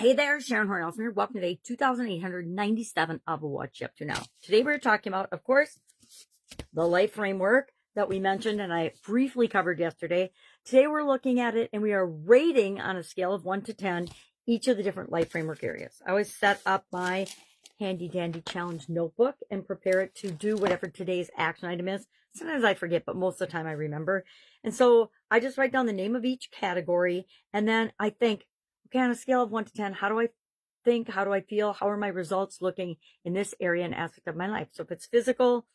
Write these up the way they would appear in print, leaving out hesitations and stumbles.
Hey there, Sharon Horne-Ellstrom here. Welcome to day 2897 of What's You Up To Now. Today we're talking about, of course, the life framework that we mentioned and I briefly covered yesterday. Today we're looking at it and we are rating on a scale of 1 to 10 each of the different life framework areas. I always set up my handy dandy challenge notebook and prepare it to do whatever today's action item is. Sometimes I forget, but most of the time I remember. And so I just write down the name of each category and then I think, okay, on a scale of 1 to 10, how do I think? How do I feel? How are my results looking in this area and aspect of my life? So if it's physical,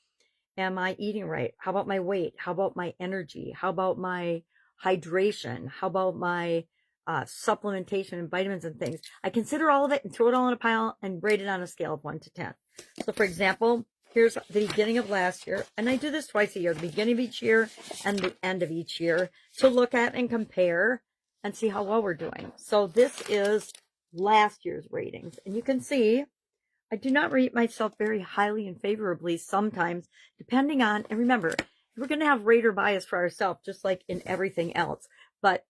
am I eating right? How about my weight? How about my energy? How about my hydration? How about my supplementation and vitamins and things? I consider all of it and throw it all in a pile and rate it on a scale of 1 to 10. So for example, here's the beginning of last year, and I do this twice a year, the beginning of each year and the end of each year, to look at and compare and see how well we're doing. So this is last year's ratings. And you can see I do not rate myself very highly and favorably sometimes, depending on, and remember, we're going to have rater bias for ourselves, just like in everything else. But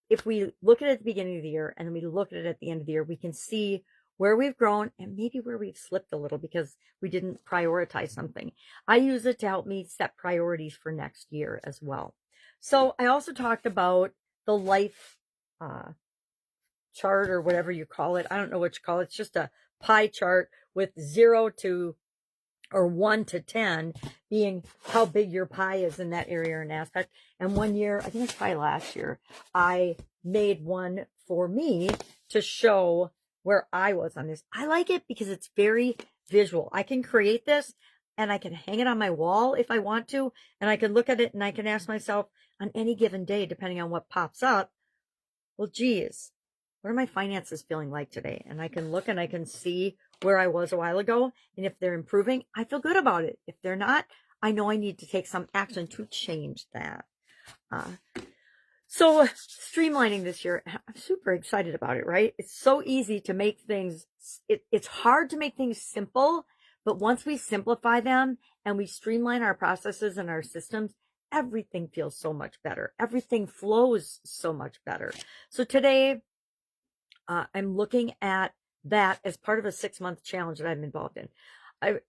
if we look at it at the beginning of the year and then we look at it at the end of the year, we can see where we've grown and maybe where we've slipped a little because we didn't prioritize something. I use it to help me set priorities for next year as well. So I also talked about the life chart or whatever you call it. I don't know what you call it. It's just a pie chart with 0 to or 1 to 10 being how big your pie is in that area or an aspect. And one year, I think it's probably last year, I made one for me to show where I was on this. I like it because it's very visual. I can create this and I can hang it on my wall if I want to, and I can look at it and I can ask myself on any given day, depending on what pops up, well, geez, what are my finances feeling like today? And I can look and I can see where I was a while ago. And if they're improving, I feel good about it. If they're not, I know I need to take some action to change that. So streamlining this year, I'm super excited about it, right? It's so easy to make things, it's hard to make things simple, but once we simplify them and we streamline our processes and our systems, everything feels so much better. Everything flows so much better. So today, I'm looking at that as part of a 6-month challenge that I'm involved in.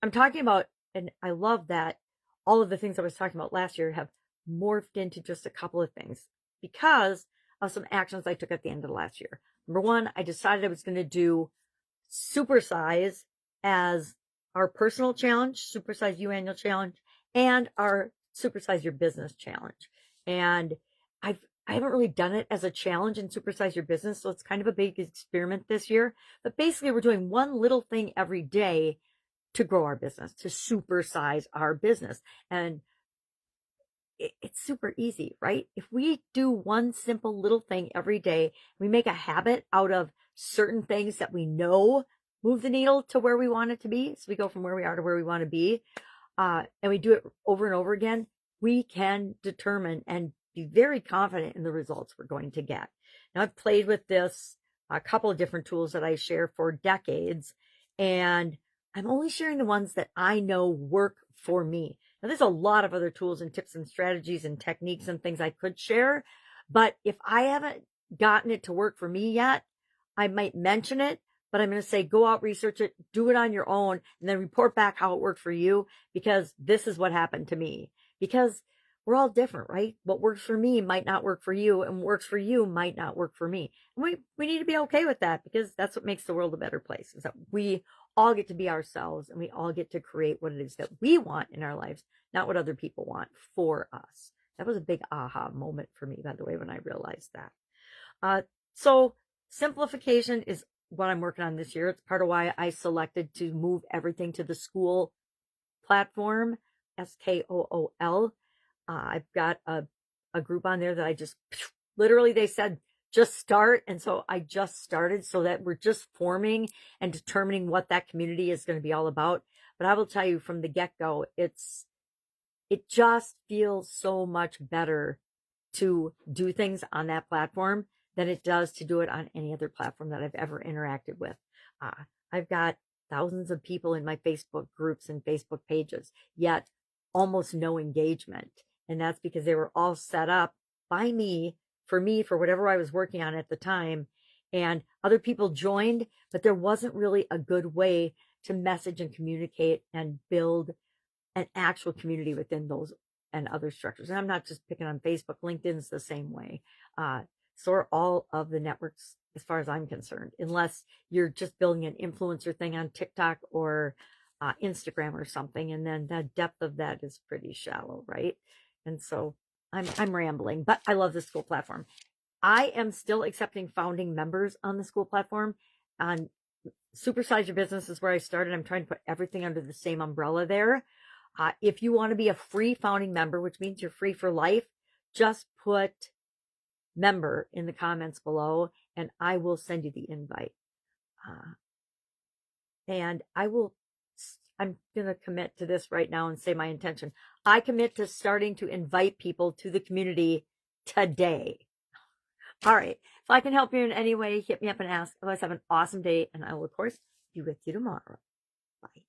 I'm talking about, and I love that all of the things I was talking about last year have morphed into just a couple of things because of some actions I took at the end of the last year. Number one, I decided I was going to do Supersize as our personal challenge, Supersize You annual challenge, and our Supersize Your business challenge. And I haven't really done it as a challenge in Supersize Your business, so it's kind of a big experiment this year. But basically, we're doing one little thing every day to grow our business, to supersize our business. And it's super easy, right? If we do one simple little thing every day, we make a habit out of certain things that we know move the needle to where we want it to be. So we go from where we are to where we want to be. And we do it over and over again, we can determine and be very confident in the results we're going to get. Now, I've played with this, a couple of different tools that I share for decades, and I'm only sharing the ones that I know work for me. Now, there's a lot of other tools and tips and strategies and techniques and things I could share, but if I haven't gotten it to work for me yet, I might mention it, but I'm going to say, go out, research it, do it on your own, and then report back how it worked for you, because this is what happened to me. Because we're all different, right? What works for me might not work for you, and what works for you might not work for me. And we need to be okay with that, because that's what makes the world a better place, is that we all get to be ourselves and we all get to create what it is that we want in our lives, not what other people want for us. That was a big aha moment for me, by the way, when I realized that. So simplification is what I'm working on this year. It's part of why I selected to move everything to the Skool platform, Skool. I've got a group on there that I just literally, they said, just start. And so I just started, so that we're just forming and determining what that community is going to be all about. But I will tell you from the get-go, it just feels so much better to do things on that platform than it does to do it on any other platform that I've ever interacted with. I've got thousands of people in my Facebook groups and Facebook pages, yet almost no engagement. And that's because they were all set up by me, for whatever I was working on at the time. and other people joined, but there wasn't really a good way to message and communicate and build an actual community within those and other structures. And I'm not just picking on Facebook. LinkedIn's the same way. So are all of the networks, as far as I'm concerned, unless you're just building an influencer thing on TikTok or Instagram or something. And then the depth of that is pretty shallow, right? And so I'm rambling, but I love the Skool platform. I am still accepting founding members on the Skool platform. On Supersize Your Business is where I started. I'm trying to put everything under the same umbrella there. If you want to be a free founding member, which means you're free for life, just put member in the comments below and I will send you the invite. And I'm going to commit to this right now and say my intention. I commit to starting to invite people to the community today. All right. If I can help you in any way, hit me up and ask. Otherwise, have an awesome day, and I will, of course, be with you tomorrow. Bye.